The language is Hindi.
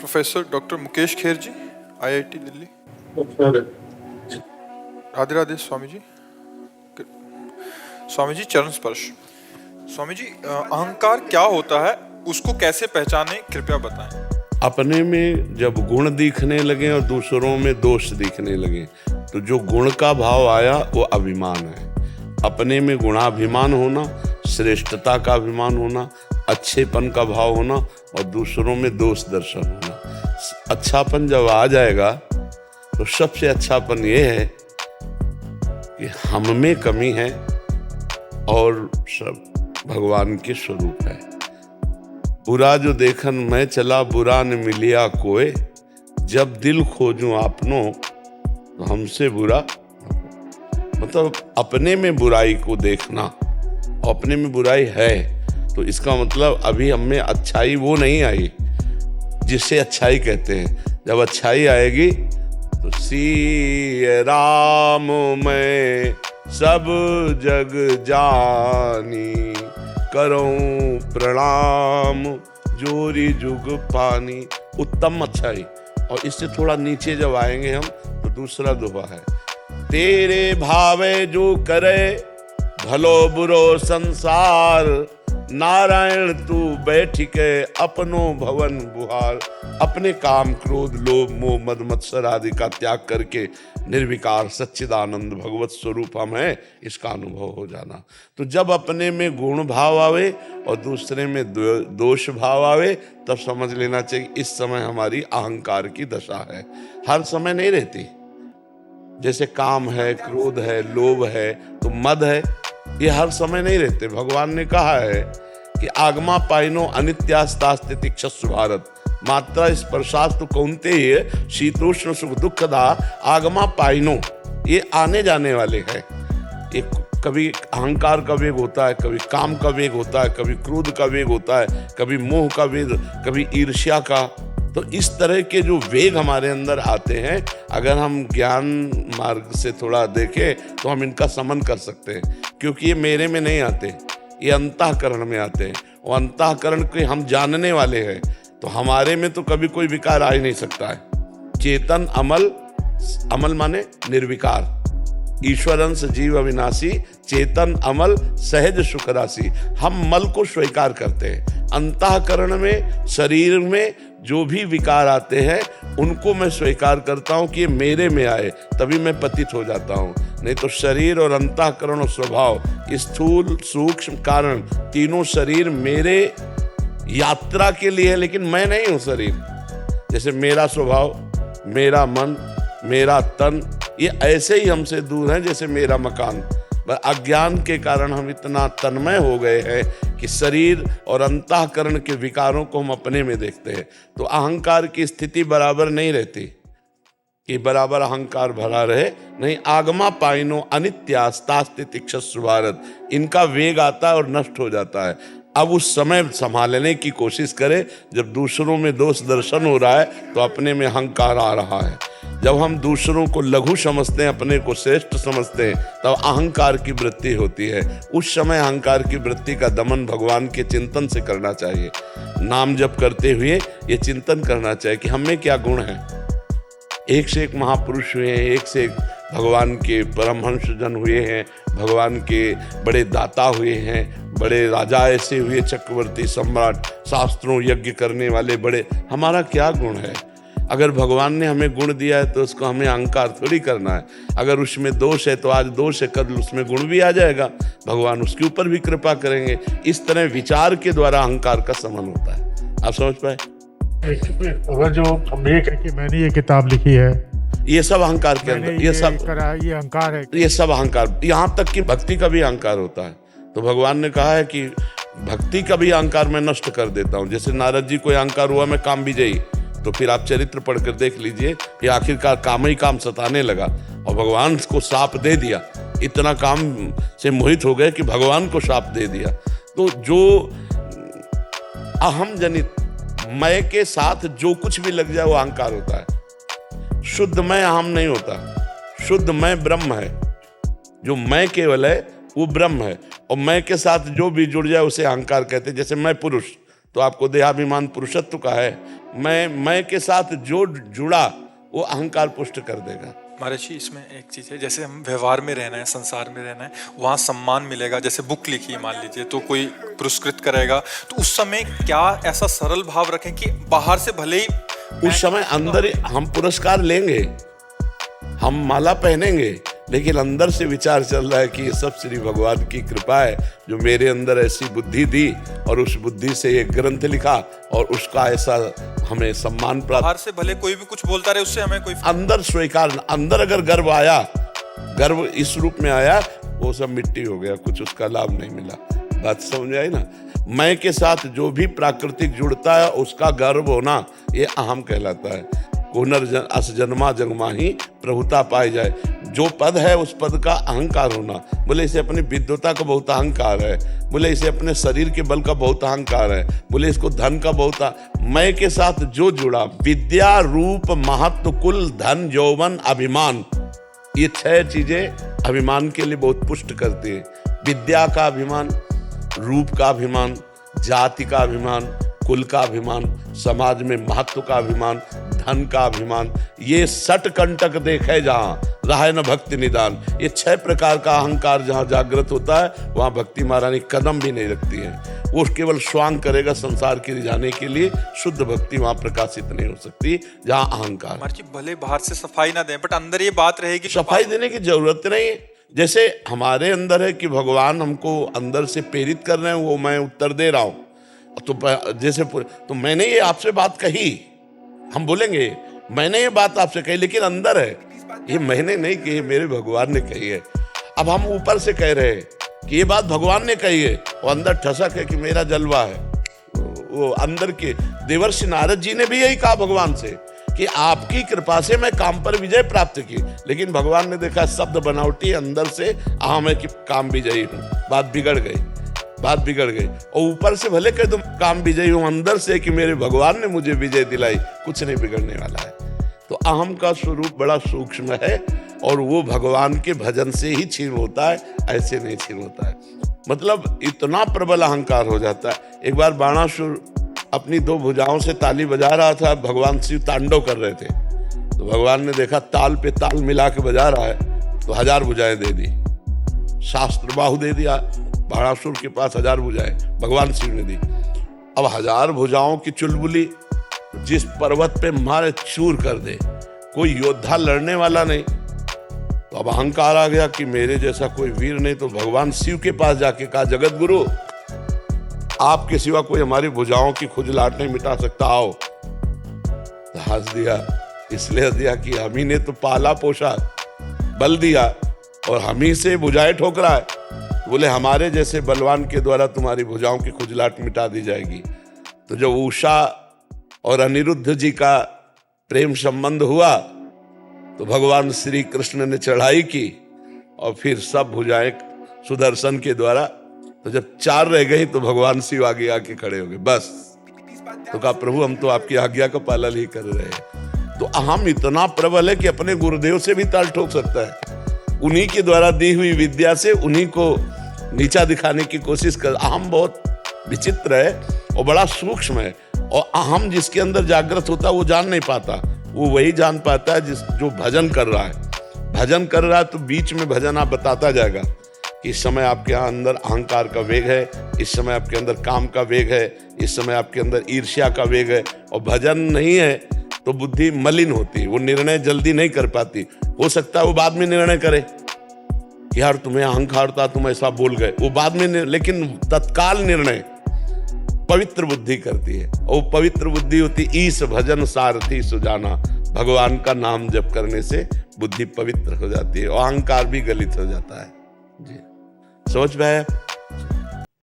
प्रोफेसर डॉक्टर मुकेश खेर जी, आईआईटी दिल्ली। राधे राधे स्वामी जी। स्वामी जी चरण स्पर्श। स्वामी जी, अहंकार क्या होता है, उसको कैसे पहचाने, कृपया बताएं। अपने में जब गुण दिखने लगे और दूसरों में दोष दिखने लगे तो जो गुण का भाव आया वो अभिमान है। अपने में गुणाभिमान होना, श्रेष्ठता का अभिमान होना, अच्छेपन का भाव होना और दूसरों में दोष दर्शन होना। अच्छापन जब आ जाएगा तो सबसे अच्छापन ये है कि हम में कमी है और सब भगवान के स्वरूप है। बुरा जो देखन मैं चला, बुरा न मिलिया कोई, जब दिल खोजूं आपनो तो हमसे बुरा। मतलब अपने में बुराई को देखना, अपने में बुराई है तो इसका मतलब अभी हम में अच्छाई वो नहीं आई जिसे अच्छाई कहते हैं। जब अच्छाई आएगी तो सिय राम मैं सब जग जानी, करऊं प्रणाम जोरी जुग पानी। उत्तम अच्छाई। और इससे थोड़ा नीचे जब आएंगे हम तो दूसरा दोहा है, तेरे भावे जो करे भलो बुरो संसार, नारायण तू बैठ के अपनो भवन बुहार। अपने काम क्रोध लोभ मोह मद मत्सर आदि का त्याग करके निर्विकार सच्चिदानंद भगवत स्वरूप हम है, इसका अनुभव हो जाना। तो जब अपने में गुण भाव आवे और दूसरे में दोष भाव आवे तब समझ लेना चाहिए इस समय हमारी अहंकार की दशा है। हर समय नहीं रहती। जैसे काम है, क्रोध है, लोभ है, तो मद है, ये हर समय नहीं रहते। भगवान ने कहा है कि आगमा पाइनो अनित्यास्तास्ते तिक्षस्व भारत, मात्रा स्पर्शास्तु कौन्तेय शीतोष्ण सुख दुखदा आगमा पाइनो। ये आने जाने वाले हैं। ये कभी अहंकार का वेग होता है, कभी काम का वेग होता है, कभी क्रोध का वेग होता है, कभी मोह का वेग, कभी ईर्ष्या का। तो इस तरह के जो वेग हमारे अंदर आते हैं, अगर हम ज्ञान मार्ग से थोड़ा देखें तो हम इनका समन कर सकते हैं। क्योंकि ये मेरे में नहीं आते, ये अंतःकरण में आते हैं और अंतःकरण के हम जानने वाले हैं। तो हमारे में तो कभी कोई विकार आ ही नहीं सकता है। चेतन अमल, अमल माने निर्विकार, ईश्वरंस जीव अविनाशी, चेतन अमल सहज सुख राशि। हम मल को स्वीकार करते हैं। अंतःकरण में, शरीर में जो भी विकार आते हैं उनको मैं स्वीकार करता हूं कि ये मेरे में आए, तभी मैं पतित हो जाता हूं। नहीं तो शरीर और अंतःकरण और स्वभाव, स्थूल सूक्ष्म कारण, तीनों शरीर मेरे यात्रा के लिए है, लेकिन मैं नहीं हूं शरीर। जैसे मेरा स्वभाव, मेरा मन, मेरा तन, ये ऐसे ही हमसे दूर हैं जैसे मेरा मकान। अज्ञान के कारण हम इतना तन्मय हो गए हैं कि शरीर और अंतःकरण के विकारों को हम अपने में देखते हैं। तो अहंकार की स्थिति बराबर नहीं रहती कि बराबर अहंकार भरा रहे। नहीं, आगमा पाइनो अनित्यास्तास्ते तिक्षस्व भारत, इनका वेग आता है और नष्ट हो जाता है। अब उस समय संभालने की कोशिश करें जब दूसरों में दोष दर्शन हो रहा है तो अपने में अहंकार आ रहा है। जब हम दूसरों को लघु समझते हैं, अपने को श्रेष्ठ समझते हैं, तब अहंकार की वृत्ति होती है। उस समय अहंकार की वृत्ति का दमन भगवान के चिंतन से करना चाहिए। नाम जप करते हुए ये चिंतन करना चाहिए कि हमें क्या गुण है। एक से एक महापुरुष हुए हैं, एक से एक भगवान के परमहंस जन हुए हैं, भगवान के बड़े दाता हुए हैं, बड़े राजा ऐसे हुए, चक्रवर्ती सम्राट, शास्त्रों यज्ञ करने वाले बड़े। हमारा क्या गुण है? अगर भगवान ने हमें गुण दिया है तो उसको हमें अहंकार थोड़ी करना है। अगर उसमें दोष है तो आज दोष है, कल उसमें गुण भी आ जाएगा, भगवान उसके ऊपर भी कृपा करेंगे। इस तरह विचार के द्वारा अहंकार का समन होता है। आप समझ पाए? अगर जो हम ये कहें कि मैंने ये किताब लिखी है, ये सब अहंकार के अंदर, ये सब ये अहंकार है, ये सब अहंकार। यहाँ तक कि भक्ति का भी अहंकार होता है। तो भगवान ने कहा है कि भक्ति का भी अहंकार मैं नष्ट कर देता हूँ। जैसे नारद जी को अहंकार हुआ मैं काम विजयी, तो फिर आप चरित्र पढ़कर देख लीजिए, फिर आखिरकार काम ही काम सताने लगा और भगवान को शाप दे दिया। इतना काम से मोहित हो गए कि भगवान को शाप दे दिया। तो जो अहम जनित मैं के साथ जो कुछ भी लग जाए वो अहंकार होता है। शुद्ध मैं अहम नहीं होता, शुद्ध मैं ब्रह्म है। जो मैं केवल है वो ब्रह्म है, और मैं के साथ जो भी जुड़ जाए उसे अहंकार कहते हैं। जैसे मैं पुरुष, तो आपको देहाभिमान पुरुषत्व का है, मैं के साथ जो जुड़ा वो अहंकार पुष्ट कर देगा। महर्षि इसमें एक चीज है, जैसे हम व्यवहार में रहना है, संसार में रहना है, वहां सम्मान मिलेगा। जैसे बुक लिखी है मान लीजिए, तो कोई पुरस्कृत करेगा, तो उस समय क्या ऐसा सरल भाव रखें कि बाहर से भले ही उस समय अंदर हम पुरस्कार लेंगे, हम माला पहनेंगे, लेकिन अंदर से विचार चल रहा है कि ये सब श्री भगवान की कृपा है जो मेरे अंदर ऐसी बुद्धि दी और उस बुद्धि से एक ग्रंथ लिखा और उसका ऐसा हमें सम्मान प्राप्त। बाहर से भले कोई भी कुछ बोलता रहे, उससे हमें कोई अंदर स्वीकार, अंदर अगर गर्व आया, गर्व इस रूप में आया, वो सब मिट्टी हो गया, कुछ उसका लाभ नहीं मिला। बात समझ आई ना? मैं के साथ जो भी प्राकृतिक जुड़ता है उसका गर्व होना, ये अहम कहलाता है। अस जन्मा जन्मा ही प्रभुता पाई जाए। जो पद है उस पद का अहंकार होना, बोले इसे अपनी विद्वता का बहुत अहंकार है, बोले इसे अपने शरीर के बल का बहुत अहंकार है, बोले इसको धन का बहुत। मैं के साथ जो जुड़ा, विद्या रूप महत्व कुल धन यौवन अभिमान, ये 6 चीजें अभिमान के लिए बहुत पुष्ट करती है। विद्या का अभिमान, रूप का अभिमान, जाति का अभिमान, कुल का अभिमान, समाज में महत्व का अभिमान, धन का अभिमान, ये 60 कंटक देखे जहां रहा न भक्ति निदान। ये 6 प्रकार का अहंकार जहां जागृत होता है वहां भक्ति महारानी कदम भी नहीं रखती है। वो केवल स्वांग करेगा संसार के रिझाने के लिए, शुद्ध भक्ति वहां प्रकाशित नहीं हो सकती जहां अहंकार। महर्षि भले बाहर से सफाई ना दें, बट अंदर ये बात रहेगी, सफाई देने की जरूरत नहीं है। जैसे हमारे अंदर है कि भगवान हमको अंदर से प्रेरित कर रहे हैं, वो मैं उत्तर दे रहा हूं, तो जैसे तो मैंने ये आपसे बात कही, हम बोलेंगे मैंने ये बात आपसे कही, लेकिन अंदर है ये मैंने नहीं कही, मेरे भगवान ने कही है। अब हम ऊपर से कह रहे हैं कि ये बात भगवान ने कही है, और अंदर ठसक है कि मेरा जलवा है। वो अंदर के देवर्षि नारद जी ने भी यही कहा भगवान से कि आपकी कृपा से मैं काम पर विजय प्राप्त की, लेकिन भगवान ने देखा शब्द बनावटी, अंदर से मैं कि काम विजयी हूँ, बात बिगड़ गई। और ऊपर से भले कह तुम काम विजयी हूं, अंदर से कि मेरे भगवान ने मुझे विजय दिलाई, कुछ नहीं बिगड़ने वाला है। तो अहम का स्वरूप बड़ा सूक्ष्म है और वो भगवान के भजन से ही छीन होता है, ऐसे नहीं छीन होता है। मतलब इतना प्रबल अहंकार हो जाता है। एक बार बाणासुर अपनी 2 भुजाओं से ताली बजा रहा था, भगवान शिव तांडव कर रहे थे, तो भगवान ने देखा ताल पे ताल मिला के बजा रहा है, तो 1000 भुजाएं दे दी, शास्त्र बाहु दे दिया। बाणासुर के पास 1000 भुजाएं भगवान शिव ने दी। अब 1000 भुजाओं की चुलबुली जिस पर्वत पे मारे चूर कर दे, कोई योद्धा लड़ने वाला नहीं, तो अब अहंकार आ गया कि मेरे जैसा कोई वीर नहीं। तो भगवान शिव के पास जाके कहा, जगत गुरु आपके सिवा कोई हमारी भुजाओं की खुजलाहट नहीं मिटा सकता, आओ। हंस दिया, इसलिए दिया कि हम ही ने तो पाला पोषा, बल दिया, और हम ही से भुजाएं ठोकरा है। बोले हमारे जैसे बलवान के द्वारा तुम्हारी भुजाओं की खुजलाहट मिटा दी जाएगी। तो जब उषा और अनिरुद्ध जी का प्रेम संबंध हुआ तो भगवान श्री कृष्ण ने चढ़ाई की और फिर सब भुजाएं सुदर्शन के द्वारा, तो जब 4 रह गई तो भगवान शिव आगे आके खड़े हो गए, बस। तो कहा प्रभु हम तो आपकी आज्ञा का पालन ही कर रहे हैं। तो अहम इतना प्रबल है कि अपने गुरुदेव से भी ताल ठोक सकता है, उन्हीं के द्वारा दी हुई विद्या से उन्हीं को नीचा दिखाने की कोशिश कर। अहम बहुत विचित्र है और बड़ा सूक्ष्म है, और अहम जिसके अंदर जागृत होता है वो जान नहीं पाता, वो वही जान पाता है जो भजन कर रहा है। भजन कर रहा है तो बीच में भजन आप बताता जाएगा कि इस समय आपके यहाँ अंदर अहंकार का वेग है, इस समय आपके अंदर काम का वेग है, इस समय आपके अंदर ईर्ष्या का वेग है। और भजन नहीं है तो बुद्धि मलिन होती है, वो निर्णय जल्दी नहीं कर पाती। हो सकता है वो बाद में निर्णय करे, यार तुम्हें अहंकार था तुम ऐसा बोल गए, वो बाद में लेकिन तत्काल निर्णय पवित्र बुद्धि करती है, और वो पवित्र बुद्धि होती ईश भजन सारथी सुजाना। भगवान का नाम जप करने से बुद्धि पवित्र हो जाती है और अहंकार भी गलित हो जाता है। जी समझ में आया?